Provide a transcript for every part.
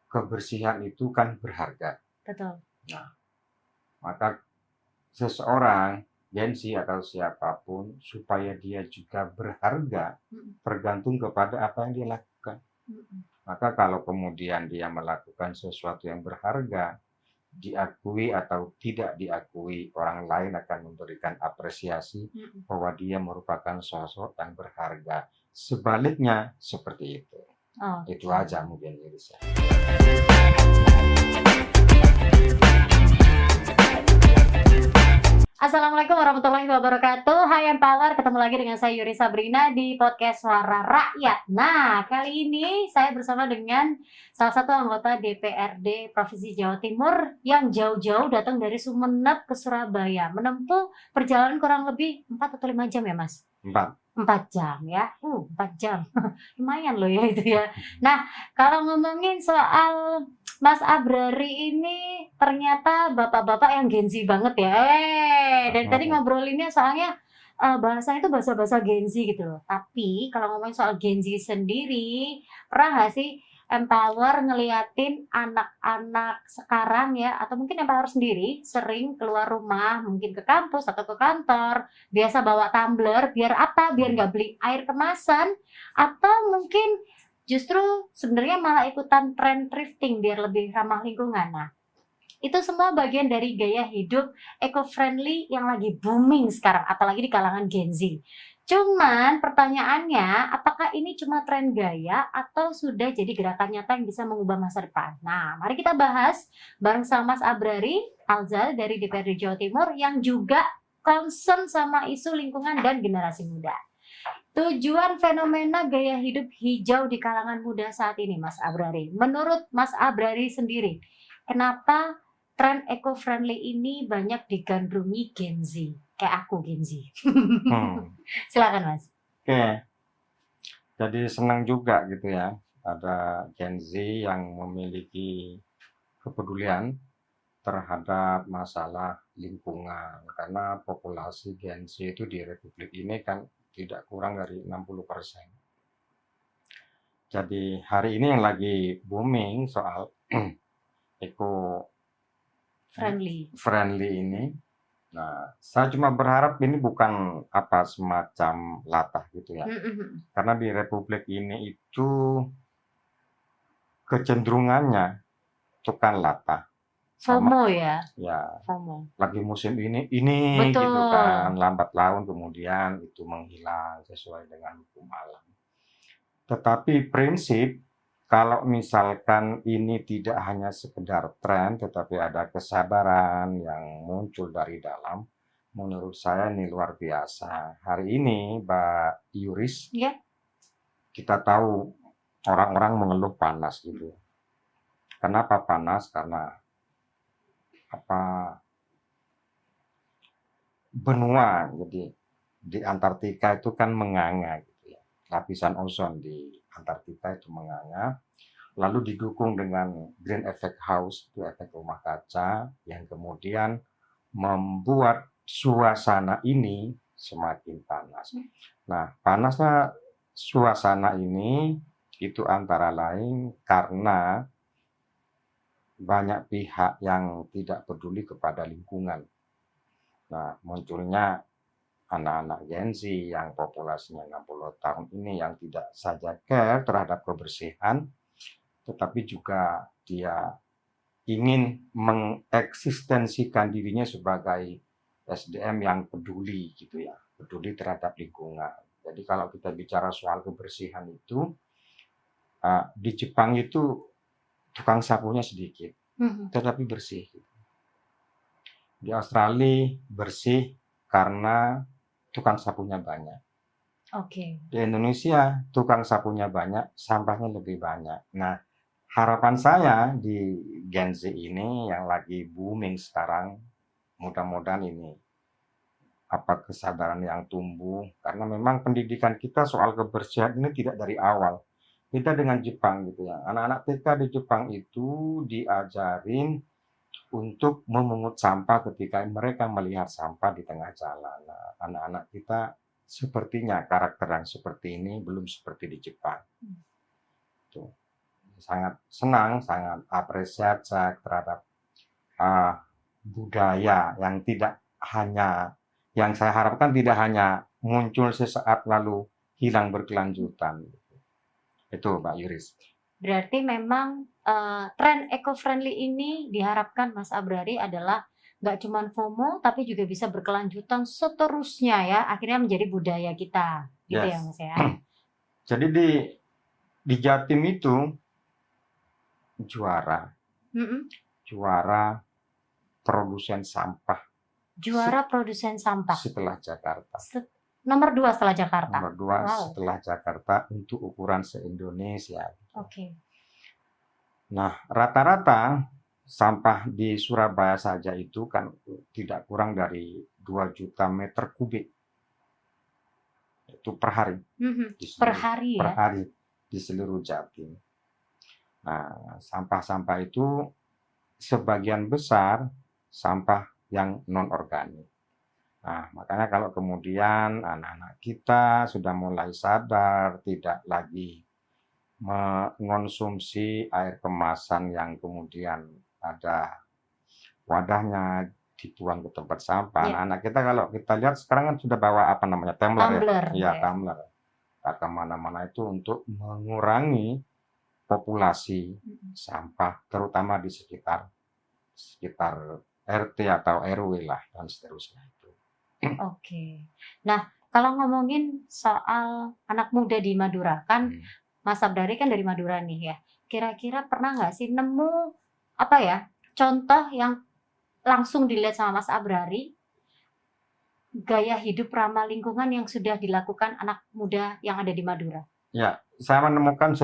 kebersihan itu kan berharga. Betul. Nah, maka seseorang Gen Z atau siapapun supaya dia juga berharga tergantung kepada apa yang dia lakukan. Maka kalau kemudian dia melakukan sesuatu yang berharga, diakui atau tidak diakui, orang lain akan memberikan apresiasi bahwa dia merupakan sosok yang berharga. Sebaliknya seperti itu. Itu aja mungkin Iris ya. Assalamualaikum warahmatullahi wabarakatuh. Hai Empower, ketemu lagi dengan saya Yuri Sabrina di podcast Suara Rakyat. Nah, kali ini saya bersama dengan salah satu anggota DPRD Provinsi Jawa Timur yang jauh-jauh datang dari Sumeneb ke Surabaya, menempuh perjalanan kurang lebih 4 atau 5 jam ya Mas? 4 jam ya, 4 jam, lumayan loh ya itu ya. Nah, kalau ngomongin soal Mas Abrari ini ternyata bapak-bapak yang Gen Z banget ya. Dari tadi ngobrolinnya soalnya bahasanya itu bahasa-bahasa Gen Z gitu loh. Tapi kalau ngomongin soal Gen Z sendiri, pernah nggak sih Empower ngeliatin anak-anak sekarang ya, atau mungkin Empower sendiri sering keluar rumah, mungkin ke kampus atau ke kantor, biasa bawa tumbler, biar apa? Biar nggak beli air kemasan, atau mungkin justru sebenarnya malah ikutan tren thrifting biar lebih ramah lingkungan. Nah, itu semua bagian dari gaya hidup eco-friendly yang lagi booming sekarang, apalagi di kalangan Gen Z. Cuman pertanyaannya, apakah ini cuma tren gaya atau sudah jadi gerakan nyata yang bisa mengubah masa depan? Nah, mari kita bahas bareng sama Mas Abrari Alzal dari DPRD Jawa Timur yang juga concern sama isu lingkungan dan generasi muda. Tujuan fenomena gaya hidup hijau di kalangan muda saat ini, Mas Abrari. Menurut Mas Abrari sendiri, kenapa tren eco-friendly ini banyak digandrungi Gen Z? Kayak aku Gen Z. Silakan Mas. Oke. Jadi senang juga gitu ya, ada Gen Z yang memiliki kepedulian terhadap masalah lingkungan, karena populasi Gen Z itu di Republik ini kan tidak kurang dari 60%. Jadi hari ini yang lagi booming soal eco-friendly ini. Nah, saya cuma berharap ini bukan apa semacam latah gitu ya. Karena di Republik ini itu kecenderungannya itu kan latah. FOMO ya. Ya. FOMO. Lagi musim ini betul, gitu kan, lambat laun kemudian itu menghilang sesuai dengan hukum alam. Tetapi prinsip kalau misalkan ini tidak hanya sekedar tren, tetapi ada kesabaran yang muncul dari dalam, menurut saya ini luar biasa. Hari ini, Mbak Yuris, kita tahu orang-orang mengeluh panas gitu. Kenapa panas? Karena benua, jadi di Antartika itu kan menganga gitu ya. Lapisan ozon di Antartika itu menganga, lalu didukung dengan green effect house, itu efek rumah kaca yang kemudian membuat suasana ini semakin panas. Nah, panasnya suasana ini itu antara lain karena banyak pihak yang tidak peduli kepada lingkungan. Nah, munculnya anak-anak Gen Z yang populasinya 60 tahun ini yang tidak saja care terhadap kebersihan, tetapi juga dia ingin mengeksistensikan dirinya sebagai SDM yang peduli gitu ya, peduli terhadap lingkungan. Jadi kalau kita bicara soal kebersihan itu, di Jepang itu tukang sapunya sedikit, tetapi bersih. Di Australia bersih karena tukang sapunya banyak. Di Indonesia tukang sapunya banyak, sampahnya lebih banyak. Nah, harapan saya di Gen Z ini yang lagi booming sekarang, mudah-mudahan ini kesadaran yang tumbuh, karena memang pendidikan kita soal kebersihan ini tidak dari awal. Beda dengan Jepang gitu ya. Anak-anak TK di Jepang itu diajarin untuk memungut sampah ketika mereka melihat sampah di tengah jalan. Nah, anak-anak kita sepertinya karakter yang seperti ini belum seperti di Jepang. Tuh. sangat senang, sangat apresiasi terhadap budaya yang tidak hanya, yang saya harapkan tidak hanya muncul sesaat lalu hilang berkelanjutan. Itu Mbak Yuris. Berarti memang tren eco-friendly ini diharapkan Mas Abrari adalah nggak cuma FOMO, tapi juga bisa berkelanjutan seterusnya ya, akhirnya menjadi budaya kita, gitu ya Yes. Mas ya. Jadi di Jatim itu juara produsen sampah Juara produsen sampah setelah Jakarta. nomor 2 setelah Jakarta. Nomor 2 Wow. setelah Jakarta untuk ukuran se-Indonesia. Oke. Nah, rata-rata sampah di Surabaya saja itu kan tidak kurang dari 2 juta meter kubik. Itu per hari. Per hari Per ya. hari di seluruh Jatim. Nah, sampah-sampah itu sebagian besar sampah yang non-organik. Nah, makanya kalau kemudian anak-anak kita sudah mulai sadar tidak lagi mengonsumsi air kemasan yang kemudian ada wadahnya dibuang ke tempat sampah. Ya. Anak-anak kita kalau kita lihat sekarang kan sudah bawa apa namanya tumbler ya, ya. tumbler. Ke mana-mana itu untuk mengurangi populasi sampah, terutama di sekitar RT atau RW lah dan seterusnya itu. Oke. Nah, kalau ngomongin soal anak muda di Madura kan, Mas Abrari kan dari Madura nih ya. Kira-kira pernah nggak sih nemu apa ya contoh yang langsung dilihat sama Mas Abrari gaya hidup ramah lingkungan yang sudah dilakukan anak muda yang ada di Madura? Ya, saya menemukan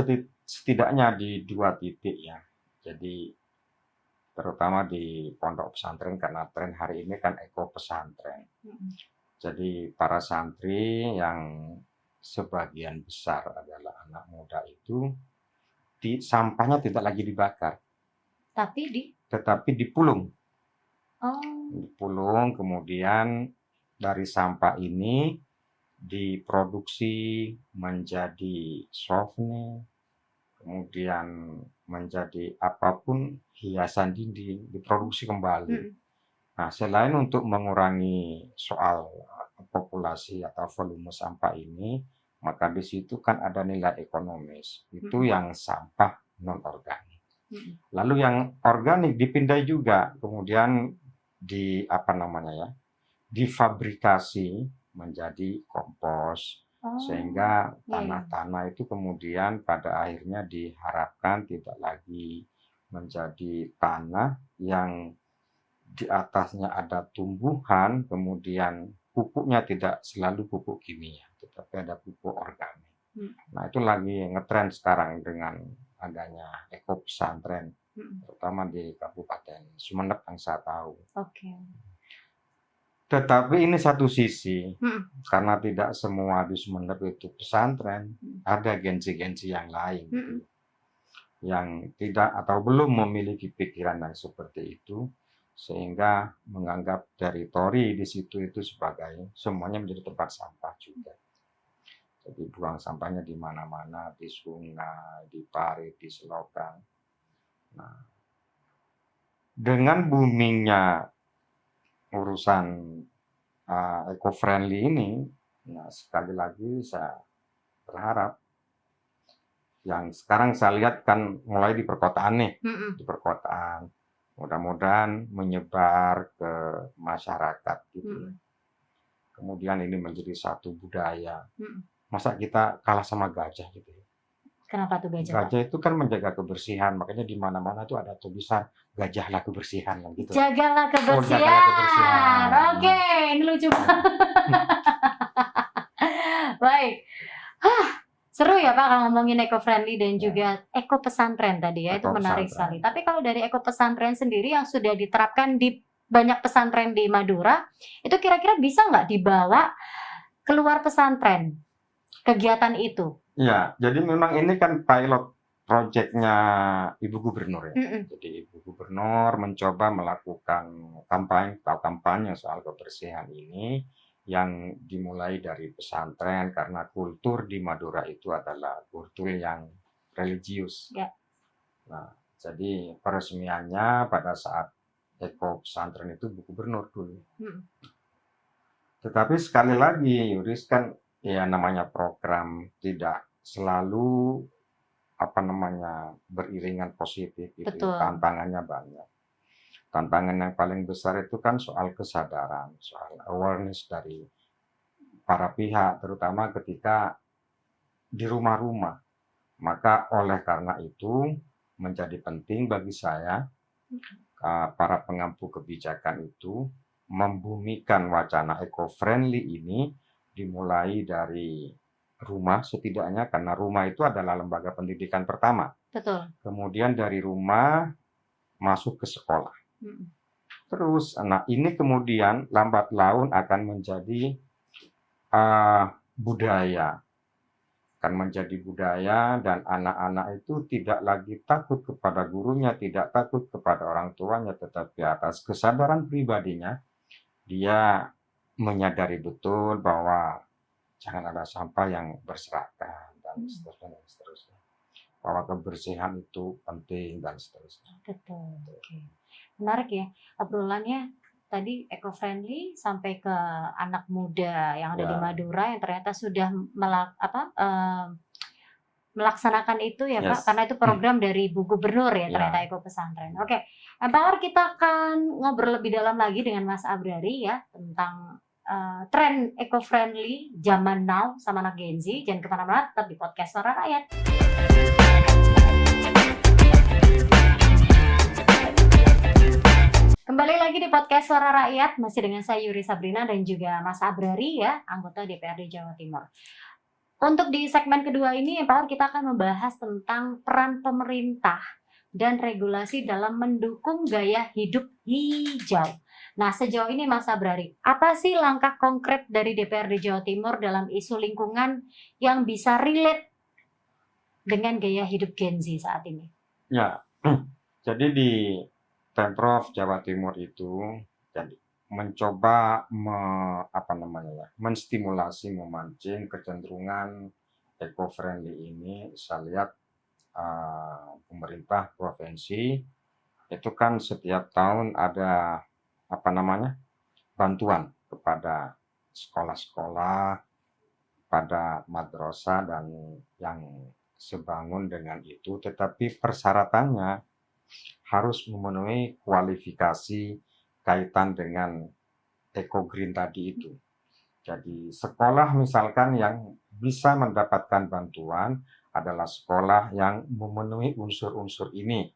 setidaknya di 2 titik ya. Jadi terutama di pondok pesantren karena tren hari ini kan eko pesantren. Jadi para santri yang sebagian besar adalah anak muda itu sampahnya tidak lagi dibakar, tetapi dipulung. Dipulung, kemudian dari sampah ini diproduksi menjadi souvenir, kemudian menjadi apapun hiasan dinding, diproduksi kembali. Nah, selain untuk mengurangi soal populasi atau volume sampah ini, maka di situ kan ada nilai ekonomis. Itu yang sampah non-organik. Lalu yang organik dipindai juga, kemudian difabrikasi menjadi kompos. Sehingga tanah-tanah itu kemudian pada akhirnya diharapkan tidak lagi menjadi tanah yang di atasnya ada tumbuhan, kemudian pupuknya tidak selalu pupuk kimia, tetapi ada pupuk organik. Nah, itu lagi ngetren sekarang dengan adanya eko pesantren, terutama di Kabupaten Sumeneb yang saya tahu. Tetapi ini satu sisi, karena tidak semua di Sumeneb itu pesantren, ada gensi-gensi yang lain yang tidak atau belum memiliki pikiran yang seperti itu, sehingga menganggap teritori di situ itu sebagai semuanya menjadi tempat sampah juga. Jadi buang sampahnya di mana-mana, di sungai, di parit, di selokan. Nah, dengan boomingnya urusan eco-friendly ini, nah sekali lagi saya berharap yang sekarang saya lihat kan mulai di perkotaan nih, di perkotaan, mudah-mudahan menyebar ke masyarakat gitu. Kemudian ini menjadi satu budaya. Masa kita kalah sama gajah gitu ya? Kenapa tuh gajah? Gajah itu kan menjaga kebersihan, makanya di mana-mana tuh ada tulisan gajahlah kebersihan gitu. Jagalah kebersihan. Jagalah kebersihan. Oke, ini lucu banget. Baik. Seru ya Pak kalau ngomongin eco-friendly dan juga eko pesantren tadi ya, itu menarik sekali. Tapi kalau dari eko pesantren sendiri yang sudah diterapkan di banyak pesantren di Madura, itu kira-kira bisa nggak dibawa keluar pesantren kegiatan itu? Ya, jadi memang ini kan pilot proyeknya Ibu Gubernur ya. Jadi Ibu Gubernur mencoba melakukan kampanye soal kebersihan ini yang dimulai dari pesantren karena kultur di Madura itu adalah kultur yang religius. Nah, jadi peresmiannya pada saat Eko Pesantren itu Bu Gubernur dulu. Tetapi sekali lagi, Yuris, kan ya namanya program tidak selalu beriringan positif gitu. Betul. Tantangannya banyak. Tantangan yang paling besar itu kan soal kesadaran, soal awareness dari para pihak, terutama ketika di rumah-rumah. Maka oleh karena itu menjadi penting bagi saya, para pengampu kebijakan itu membumikan wacana eco-friendly ini dimulai dari rumah setidaknya, karena rumah itu adalah lembaga pendidikan pertama. Betul. Kemudian dari rumah masuk ke sekolah. Terus, nah ini kemudian lambat laun akan menjadi budaya. Akan menjadi budaya dan anak-anak itu tidak lagi takut kepada gurunya, tidak takut kepada orang tuanya, tetapi atas kesadaran pribadinya, dia menyadari betul bahwa jangan ada sampah yang berserakan dan seterusnya. Bahwa kebersihan itu penting dan seterusnya. Betul. Oke. Menarik ya obrolannya tadi eco-friendly sampai ke anak muda yang ada di Madura yang ternyata sudah melaksanakan itu ya Pak, karena itu program dari Bu Gubernur ya ternyata Eko Pesantren. Oke, Empower kita akan ngobrol lebih dalam lagi dengan Mas Abrari ya tentang tren eco-friendly zaman now sama anak Gen Z. Jangan kemana-mana, tetap di podcast Suara Rakyat. Kembali lagi di podcast Suara Rakyat, masih dengan saya Yuri Sabrina dan juga Mas Abrari ya, anggota DPRD Jawa Timur. Untuk di segmen kedua ini, Empower kita akan membahas tentang peran pemerintah dan regulasi dalam mendukung gaya hidup hijau. Nah, sejauh ini Mas Abrari, apa sih langkah konkret dari DPRD Jawa Timur dalam isu lingkungan yang bisa relate dengan gaya hidup Gen Z saat ini? Ya, jadi di Pemprov Jawa Timur itu jadi mencoba menstimulasi, memancing kecenderungan eco-friendly ini. Saya lihat pemerintah provinsi itu kan setiap tahun ada bantuan kepada sekolah-sekolah, pada madrasah dan yang sebangun dengan itu, tetapi persyaratannya harus memenuhi kualifikasi kaitan dengan eco green tadi itu. Jadi sekolah misalkan yang bisa mendapatkan bantuan adalah sekolah yang memenuhi unsur-unsur ini.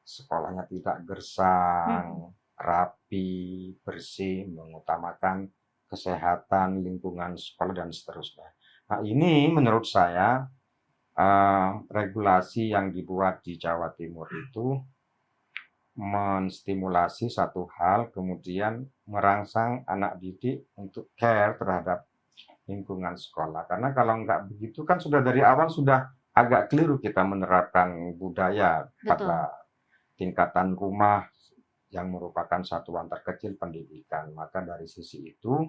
Sekolahnya tidak gersang, rapi, bersih, mengutamakan kesehatan, lingkungan sekolah dan seterusnya. Nah, ini menurut saya regulasi yang dibuat di Jawa Timur itu menstimulasi satu hal, kemudian merangsang anak didik untuk care terhadap lingkungan sekolah. Karena kalau nggak begitu kan sudah dari awal sudah agak keliru kita menerapkan budaya pada tingkatan rumah yang merupakan satuan terkecil pendidikan. Maka dari sisi itu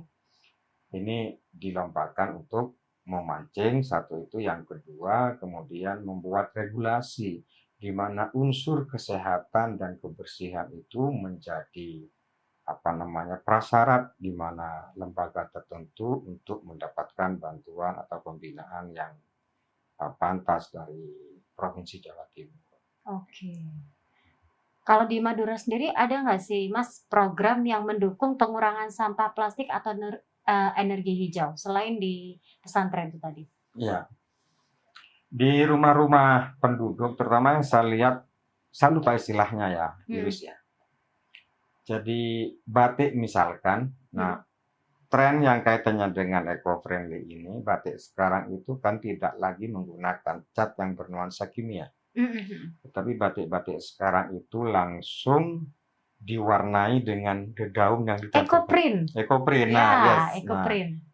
ini dilombakan untuk memancing, satu itu. Yang kedua kemudian membuat regulasi di mana unsur kesehatan dan kebersihan itu menjadi prasyarat di mana lembaga tertentu untuk mendapatkan bantuan atau pembinaan yang pantas dari Provinsi Jawa Timur. Oke. Kalau di Madura sendiri ada nggak sih Mas program yang mendukung pengurangan sampah plastik atau energi hijau selain di pesantren itu tadi? Ya. Di rumah-rumah penduduk, terutama yang saya lihat, saya lupa istilahnya ya, Iris ya. Jadi batik misalkan, nah tren yang kaitannya dengan eco-friendly ini, batik sekarang itu kan tidak lagi menggunakan cat yang bernuansa kimia. Tetapi batik-batik sekarang itu langsung diwarnai dengan daun yang eco-print. Eco-print,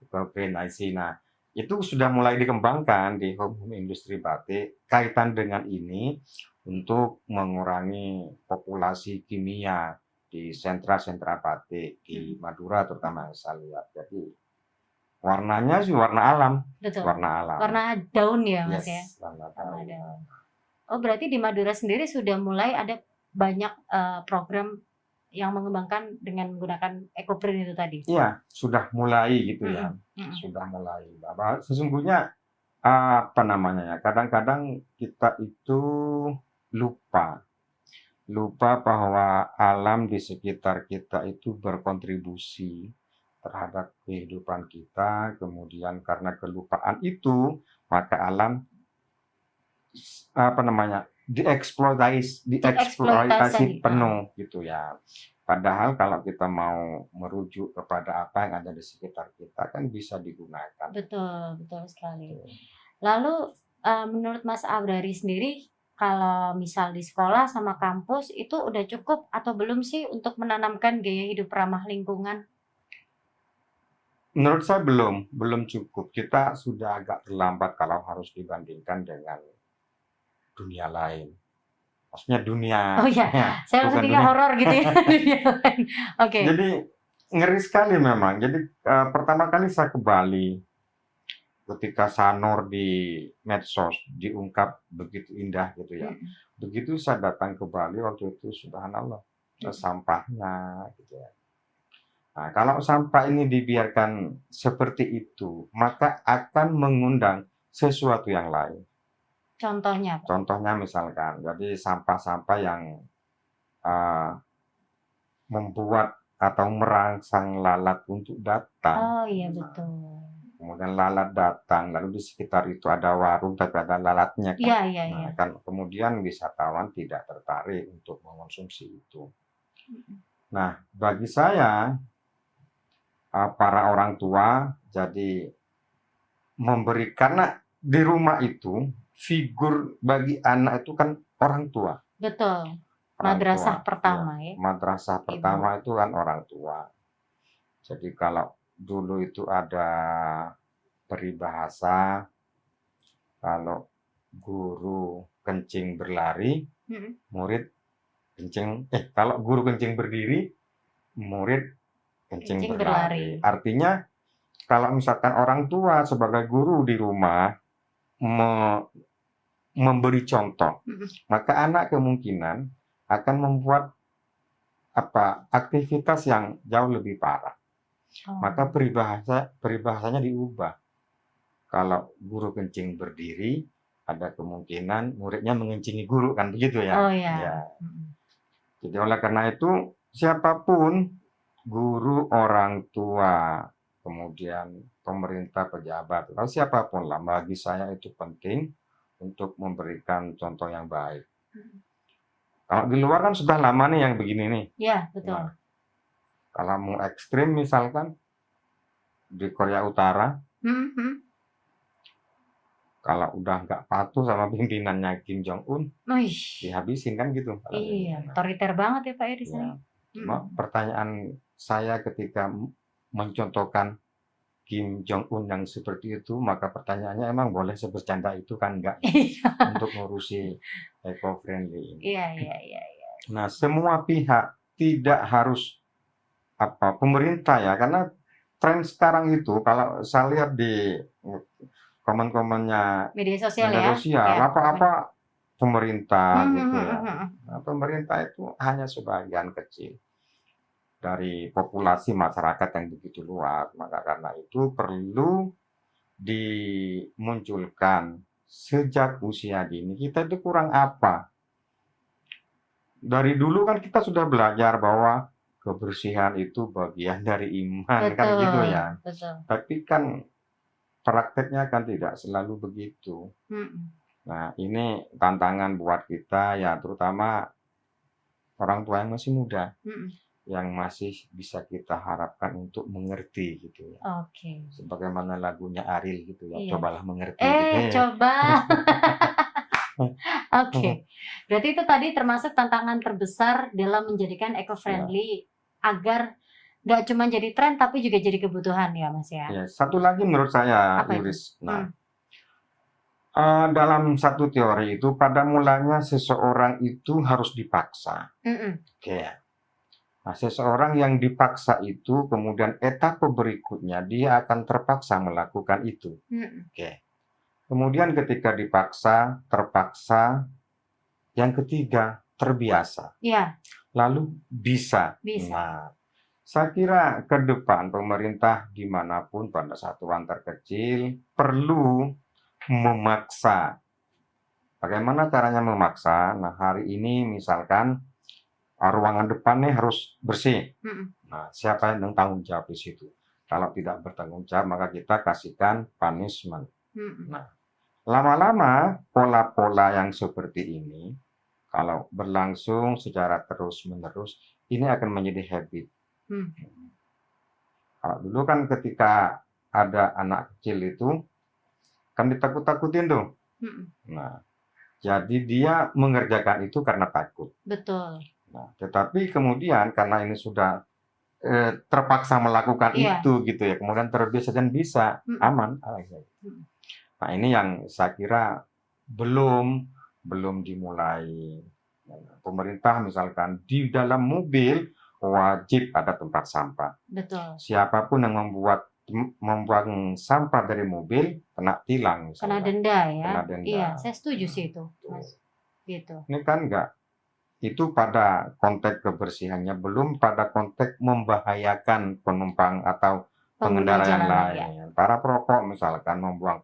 eco-print. Nah, itu sudah mulai dikembangkan di home industri batik kaitan dengan ini untuk mengurangi populasi kimia di sentra-sentra batik di Madura terutama yang saya lihat. Jadi warnanya sih warna alam. Betul. Warna alam. Warna daun ya Mas ya. Warna daun. Oh, berarti di Madura sendiri sudah mulai ada banyak program yang mengembangkan dengan menggunakan ekoprint itu tadi. Iya, sudah mulai gitu ya. Sudah mulai. Bahwa sesungguhnya apa namanya ya? Kadang-kadang kita itu lupa bahwa alam di sekitar kita itu berkontribusi terhadap kehidupan kita. Kemudian karena kelupaan itu, maka alam apa namanya dieksploitasi penuh gitu ya. Padahal kalau kita mau merujuk kepada apa yang ada di sekitar kita kan bisa digunakan. Betul sekali. Lalu menurut Mas Abrari sendiri, kalau misal di sekolah sama kampus itu udah cukup atau belum sih untuk menanamkan gaya hidup ramah lingkungan? Menurut saya belum cukup. Kita sudah agak terlambat kalau harus dibandingkan dengan dunia lain. Maksudnya dunia. Oh iya, saya maksudnya horor gitu ya. Dunia lain. Oke. Jadi ngeri sekali memang. Jadi pertama kali saya ke Bali, ketika Sanur di medsos diungkap begitu indah gitu ya. Begitu saya datang ke Bali waktu itu, subhanallah, sampahnya gitu ya. Nah, kalau sampah ini dibiarkan seperti itu, maka akan mengundang sesuatu yang lain. Contohnya misalkan, jadi sampah-sampah yang membuat atau merangsang lalat untuk datang. Oh iya betul. Kemudian lalat datang, lalu di sekitar itu ada warung tapi ada lalatnya kan. Iya. Kan kemudian wisatawan tidak tertarik untuk mengonsumsi itu. Nah, bagi saya para orang tua jadi memberi, karena di rumah itu figur bagi anak itu kan orang tua. Betul. Madrasah pertama ya. Madrasah pertama itu kan orang tua. Jadi kalau dulu itu ada peribahasa, kalau guru kencing berlari, murid kencing. Kalau guru kencing berdiri, murid kencing berlari. Artinya kalau misalkan orang tua sebagai guru di rumah memberi contoh, maka anak kemungkinan akan membuat aktivitas yang jauh lebih parah. Maka peribahasanya diubah. Kalau guru kencing berdiri, ada kemungkinan muridnya mengencingi guru, kan begitu ya. Oh iya. Ya. Jadi oleh karena itu siapapun, guru, orang tua, kemudian pemerintah, pejabat, atau siapapun lah, bagi saya itu penting untuk memberikan contoh yang baik. Kalau di luar kan sudah lama nih yang begini nih. Iya, betul. Nah, kalau mau ekstrim misalkan di Korea Utara, kalau udah nggak patuh sama pimpinannya Kim Jong Un, dihabisin kan gitu. Iya, otoriter banget ya Pak Edi. Ya. Cuma pertanyaan saya ketika mencontohkan Kim Jong Un yang seperti itu, maka pertanyaannya emang boleh sebercanda itu kan enggak untuk ngurusi eco-friendly ini. Iya. Nah, semua pihak, tidak harus pemerintah ya, karena tren sekarang itu kalau saya lihat di komen-komennya media sosial apa-apa pemerintah gitu ya. Nah, pemerintah itu hanya sebagian kecil dari populasi masyarakat yang begitu luas, maka karena itu perlu dimunculkan sejak usia dini. Kita itu kurang apa? Dari dulu kan kita sudah belajar bahwa kebersihan itu bagian dari iman, kan gitu ya. Betul. Tapi kan prakteknya kan tidak selalu begitu. Nah, ini tantangan buat kita ya, terutama orang tua yang masih muda. Yang masih bisa kita harapkan untuk mengerti gitu ya. Oke. Sebagaimana lagunya Ariel gitu ya, cobalah mengerti. Coba. Oke. Berarti itu tadi termasuk tantangan terbesar dalam menjadikan eco-friendly agar nggak cuma jadi tren tapi juga jadi kebutuhan ya Mas ya. Ya, satu lagi menurut saya, Iris. Nah, dalam satu teori itu pada mulanya seseorang itu harus dipaksa. Oke. Nah, seseorang yang dipaksa itu kemudian etape berikutnya dia akan terpaksa melakukan itu. Oke. Kemudian ketika dipaksa, terpaksa, Yang ketiga, terbiasa. Iya, Lalu bisa. bisa. Nah, saya kira ke depan pemerintah dimanapun pada satu antar kecil perlu memaksa. Bagaimana caranya memaksa? Nah, hari ini misalkan ruangan depannya harus bersih. Mm-mm. Nah, siapa yang tanggung jawab di situ? Kalau tidak bertanggung jawab, maka kita kasihkan punishment. Mm-mm. Nah, lama-lama pola-pola yang seperti ini, kalau berlangsung secara terus-menerus, ini akan menjadi habit. Mm. Kalau dulu kan ketika ada anak kecil itu, kan ditakut-takutin tuh. Mm-mm. Nah, jadi dia mengerjakan itu karena takut. Betul. Nah, tetapi kemudian karena ini sudah terpaksa melakukan Iya. itu gitu ya, kemudian terbiasa dan bisa Mm-mm. aman. Mm. Nah, ini yang saya kira belum dimulai. Pemerintah misalkan di dalam mobil wajib ada tempat sampah. Betul. Siapapun yang membuang sampah dari mobil kena tilang Kena misalkan. denda ya. Kena denda. Iya, saya setuju sih itu, Mas. Gitu. Ini kan enggak, itu pada konteks kebersihannya, belum pada konteks membahayakan penumpang atau pengendara yang lain. Para perokok misalkan membuang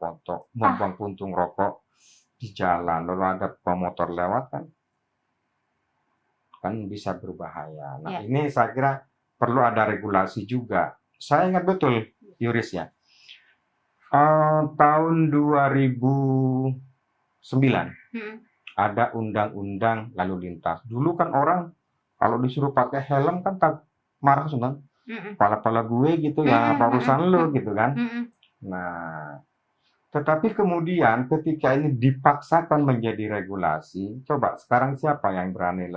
puntung rokok di jalan, lalu ada pemotor lewat kan bisa berbahaya. Nah, ini saya kira perlu ada regulasi juga. Saya ingat betul, Yuris ya, tahun 2009 ada undang-undang lalu lintas. Dulu kan orang kalau disuruh pakai helm kan marah semua. Pala-pala gue gitu ya, apa urusan lo gitu kan. Nah, tetapi kemudian ketika ini dipaksakan menjadi regulasi, coba sekarang siapa yang berani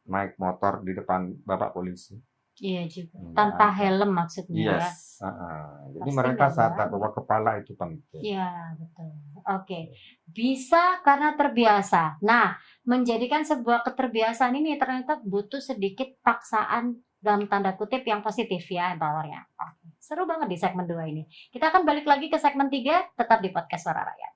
naik motor di depan bapak polisi? Iya juga. Tanpa helm maksudnya ya. Jadi mereka sadar bahwa kepala itu penting. Iya, betul. Oke. Bisa karena terbiasa. Nah, menjadikan sebuah keterbiasaan ini ternyata butuh sedikit paksaan dalam tanda kutip yang positif ya, Empowernya. Oke. Seru banget di segmen 2 ini. Kita akan balik lagi ke segmen 3, tetap di Podcast Suara Rakyat.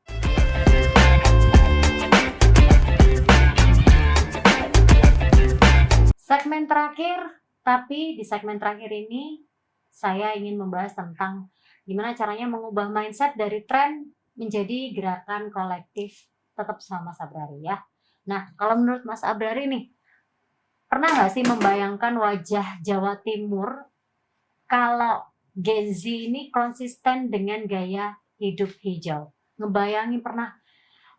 Segmen terakhir, tapi di segmen terakhir ini saya ingin membahas tentang gimana caranya mengubah mindset dari tren menjadi gerakan kolektif tetap sama Mas Abrari ya. Nah, kalau menurut Mas Abrari nih, pernah nggak sih membayangkan wajah Jawa Timur kalau Gen Z ini konsisten dengan gaya hidup hijau? Ngebayangin pernah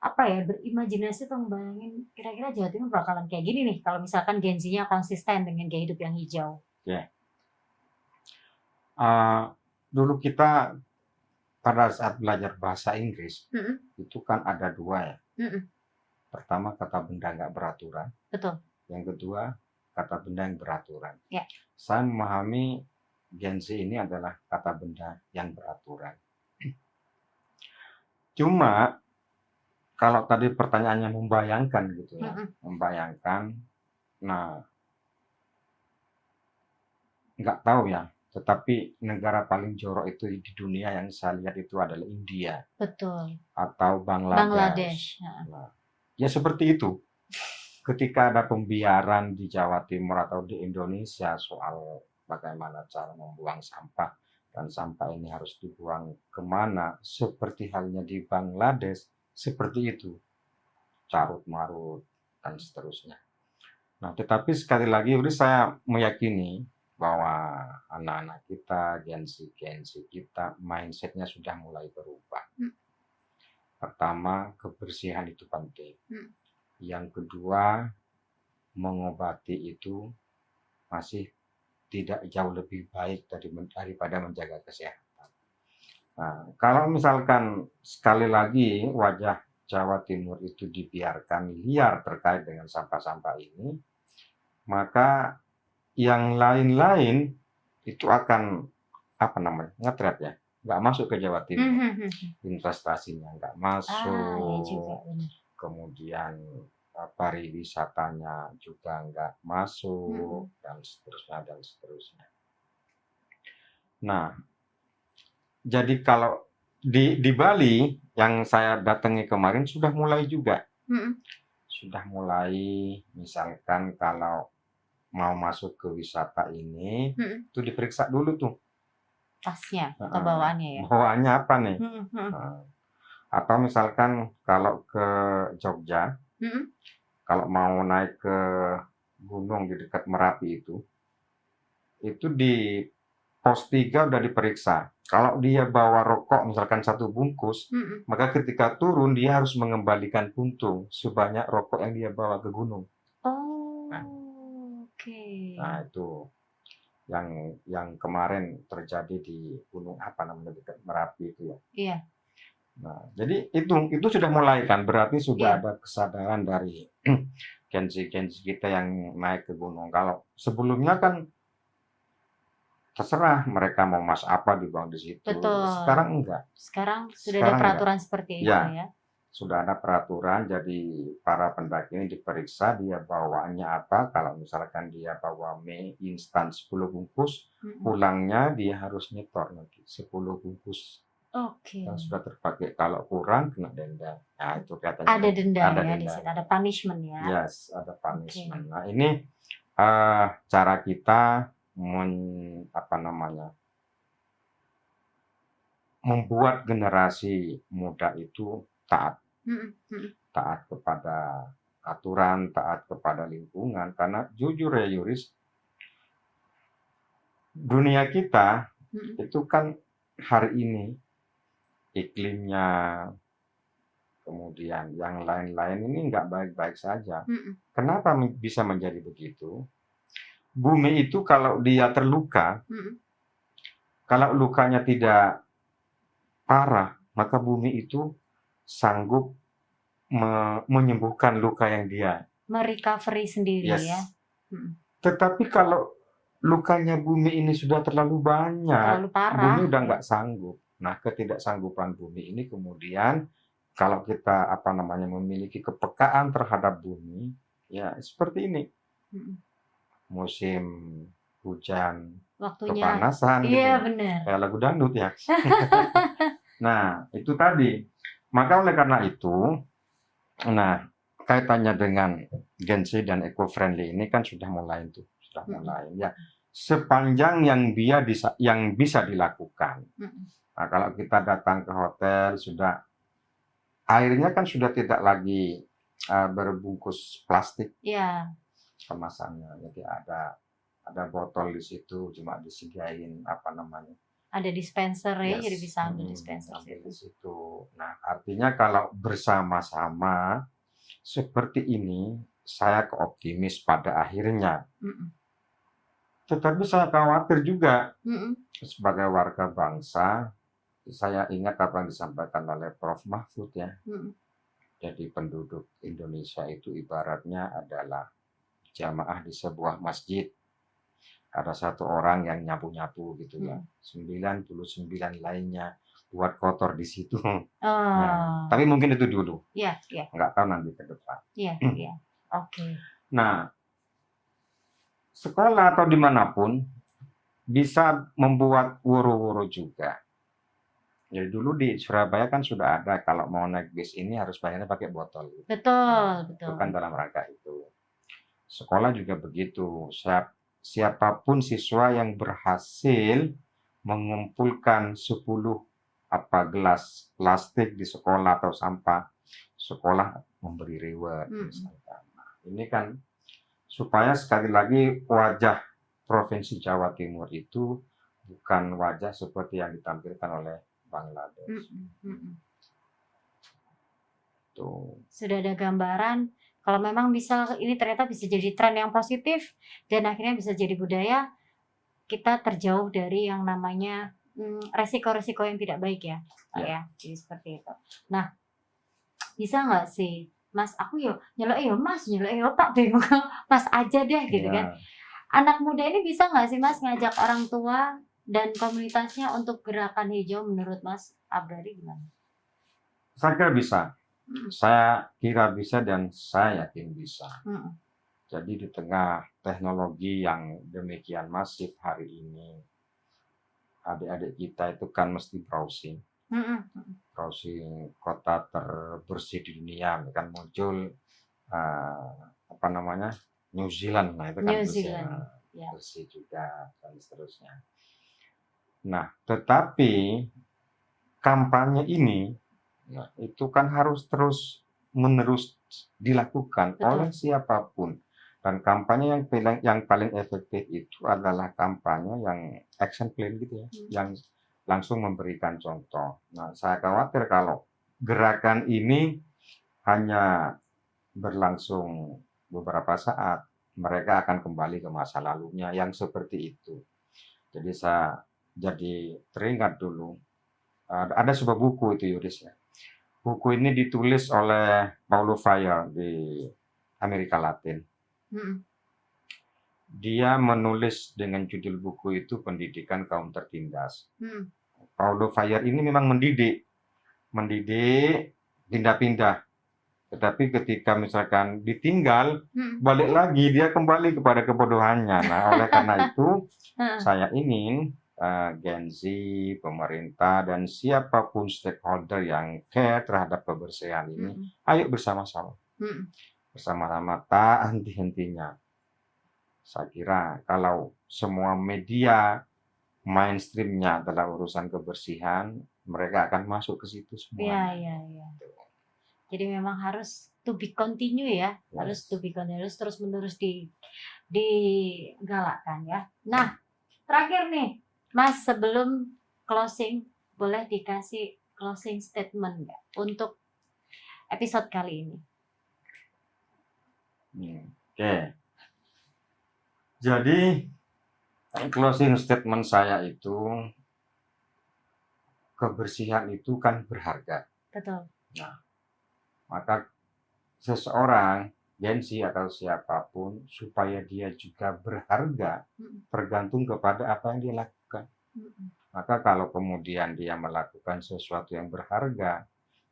berimajinasi tuh ngebayangin kira-kira Jawa Timur bakalan kayak gini nih kalau misalkan Gen Z-nya konsisten dengan gaya hidup yang hijau. Dulu kita pada saat belajar bahasa Inggris itu kan ada dua ya. Pertama, kata benda nggak beraturan. Betul. Yang kedua, kata benda yang beraturan. Ya. Saya memahami Gen Z ini adalah kata benda yang beraturan. Cuma kalau tadi pertanyaannya membayangkan gitu ya, membayangkan, nah nggak tahu ya. Tetapi negara paling jorok itu di dunia yang saya lihat itu adalah India. Betul. Atau Bangladesh. Nah, ya seperti itu. Ketika ada pembiaran di Jawa Timur atau di Indonesia soal bagaimana cara membuang sampah dan sampah ini harus dibuang kemana, seperti halnya di Bangladesh, seperti itu. Carut marut dan seterusnya. Nah, tetapi sekali lagi saya meyakini bahwa anak-anak kita, Gen Z kita, mindsetnya sudah mulai berubah. Pertama, kebersihan itu penting. Yang kedua, mengobati itu masih tidak jauh lebih baik daripada menjaga kesehatan. Nah, kalau misalkan sekali lagi wajah Jawa Timur itu dibiarkan liar terkait dengan sampah-sampah ini, maka yang lain-lain itu akan ngetret ya, nggak masuk ke Jawa Timur. Investasinya nggak masuk, kemudian pariwisatanya juga nggak masuk, dan seterusnya. Nah, jadi kalau di Bali yang saya datangi kemarin sudah mulai juga. sudah mulai, misalkan kalau mau masuk ke wisata ini, itu diperiksa dulu tuh. tasnya atau bawaannya ya. Bawaannya apa nih? Mm-mm. Nah, atau misalkan kalau ke Jogja, Mm-mm. kalau mau naik ke gunung di dekat Merapi itu di pos 3 udah diperiksa. Kalau dia bawa rokok misalkan 1 bungkus, Mm-mm. maka ketika turun dia harus mengembalikan puntung sebanyak rokok yang dia bawa ke gunung. Oh, Nah, oke. nah itu yang kemarin terjadi di gunung apa namanya dekat Merapi itu ya. Iya. Nah, jadi itu sudah mulai kan, berarti sudah Iya. ada kesadaran dari Gen-Z kita yang naik ke gunung. Kalau sebelumnya kan terserah mereka mau mas apa dibuang di situ. Betul. Sekarang enggak. Sekarang sudah Sekarang ada peraturan seperti itu Ya. ya. Sudah ada peraturan, jadi para pendaki ini diperiksa dia bawaannya apa. Kalau misalkan dia bawa mie instan 10 bungkus, pulangnya dia harus nyetor nanti 10 bungkus Oke. yang sudah terpakai. Kalau kurang kena denda. Nah, itu katanya. Ada denda Ada ya di denda. situ, ada punishment ya. Yes, ada punishment. Nah, ini cara kita membuat generasi muda itu taat kepada aturan, taat kepada lingkungan. Karena jujur ya Yuris, dunia kita itu kan hari ini iklimnya, kemudian yang lain-lain ini nggak baik-baik saja. Kenapa bisa menjadi begitu? Bumi itu kalau dia terluka, kalau lukanya tidak parah, maka bumi itu sanggup menyembuhkan luka yang dia merecovery sendiri Yes. ya. Tetapi kalau lukanya bumi ini sudah terlalu banyak, Terlalu parah. bumi udah nggak sanggup. Nah, ketidaksanggupan bumi ini kemudian kalau kita memiliki kepekaan terhadap bumi, ya seperti ini. Musim hujan, Waktunya. kepanasan, Iya gitu. benar. Kayak lagu dangdut ya. Nah, itu tadi. Maka oleh karena itu, nah kaitannya dengan Gen Z dan eco-friendly ini kan sudah mulai ya. Sepanjang yang bisa dilakukan. Nah, kalau kita datang ke hotel airnya kan sudah tidak lagi berbungkus plastik. Iya. Kemasannya, jadi ada botol di situ, cuma disediain ada dispenser ya, Yes. jadi bisa ambil dispenser ambil di situ. Nah, artinya kalau bersama-sama seperti ini, saya optimis pada akhirnya. Tetapi saya khawatir juga sebagai warga bangsa, saya ingat apa yang disampaikan oleh Prof. Mahfud ya. Jadi penduduk Indonesia itu ibaratnya adalah jamaah di sebuah masjid. Ada satu orang yang nyapu-nyapu gitu ya. 99 lainnya buat kotor di situ. Nah, tapi mungkin itu dulu. Iya. Nggak tahu nanti ke depan. Iya. Oke. Nah, sekolah atau dimanapun bisa membuat woro-woro juga. Jadi dulu di Surabaya kan sudah ada kalau mau naik bis ini harus bayarnya pakai botol. Betul. Itu kan dalam rangka itu. Sekolah juga begitu. Siapapun siswa yang berhasil mengumpulkan 10 gelas plastik di sekolah atau sampah, sekolah memberi reward. Ini kan supaya sekali lagi wajah Provinsi Jawa Timur itu bukan wajah seperti yang ditampilkan oleh Bangladesh. Tuh. Sudah ada gambaran kalau memang ini ternyata bisa jadi tren yang positif dan akhirnya bisa jadi budaya, kita terjauh dari yang namanya resiko-resiko yang tidak baik ya, Pak ya. Jadi seperti itu. Nah, bisa nggak sih, Mas, aku nyelok Mas, nyelok Pak, bingung, Mas aja deh gitu kan. Anak muda ini bisa nggak sih Mas ngajak orang tua dan komunitasnya untuk gerakan hijau menurut Mas Abrari gimana? Saya kira bisa. Saya kira bisa dan saya yakin bisa. Jadi di tengah teknologi yang demikian masif hari ini, adik-adik kita itu kan mesti browsing kota terbersih di dunia, kan muncul apa namanya, New Zealand, nah itu kan New bersih, Zealand, ya. bersih juga dan seterusnya. Nah, tetapi kampanye ini itu kan harus terus menerus dilakukan Betul. oleh siapapun. Dan kampanye yang paling efektif itu adalah kampanye yang action plan gitu ya, yang langsung memberikan contoh. Nah, saya khawatir kalau gerakan ini hanya berlangsung beberapa saat, mereka akan kembali ke masa lalunya yang seperti itu. Jadi saya jadi teringat dulu, ada sebuah buku itu Yuris ya. Buku ini ditulis oleh Paulo Freire di Amerika Latin. Dia menulis dengan judul buku itu Pendidikan Kaum Tertindas. Paulo Freire ini memang mendidik pindah-pindah. Tetapi ketika misalkan ditinggal, balik lagi dia kembali kepada kebodohannya. Nah, oleh karena itu saya ingin Gen Z, pemerintah, dan siapapun stakeholder yang care terhadap kebersihan ini, ayo bersama-sama. Bersama-sama tak henti-hentinya. Saya kira kalau semua media mainstreamnya adalah urusan kebersihan, mereka akan masuk ke situ semua. Iya. Jadi memang harus to be continue ya, harus to be continuous, terus-menerus digalakkan ya. Nah, terakhir nih, Mas, sebelum closing, boleh dikasih closing statement nggak untuk episode kali ini? Oke. Jadi, closing statement saya itu, kebersihan itu kan berharga. Betul. Nah, maka seseorang, Gen Z atau siapapun, supaya dia juga berharga, tergantung kepada apa yang dia lakukan. Maka kalau kemudian dia melakukan sesuatu yang berharga,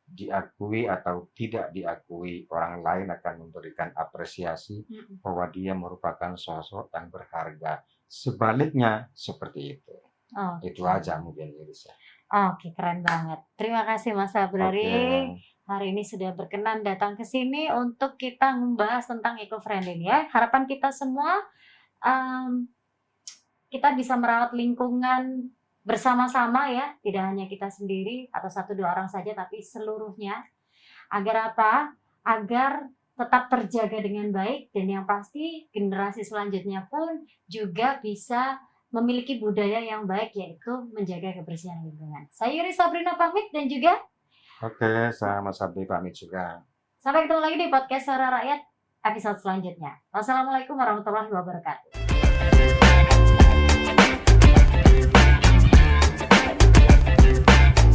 diakui atau tidak diakui, orang lain akan memberikan apresiasi bahwa dia merupakan sosok yang berharga. Sebaliknya seperti itu. Itu aja mungkin Irisa. Oke, keren banget. Terima kasih Mas Sabrari. Hari ini sudah berkenan datang ke sini untuk kita membahas tentang eco-friendly ya. Harapan kita semua kita bisa merawat lingkungan bersama-sama ya, tidak hanya kita sendiri atau 1-2 orang saja, tapi seluruhnya. Agar apa? Agar tetap terjaga dengan baik, dan yang pasti generasi selanjutnya pun juga bisa memiliki budaya yang baik, yaitu menjaga kebersihan lingkungan. Saya Yuri Sabrina pamit, dan juga saya Mas Sabri pamit juga. Sampai ketemu lagi di podcast Suara Rakyat episode selanjutnya. Wassalamualaikum warahmatullahi wabarakatuh.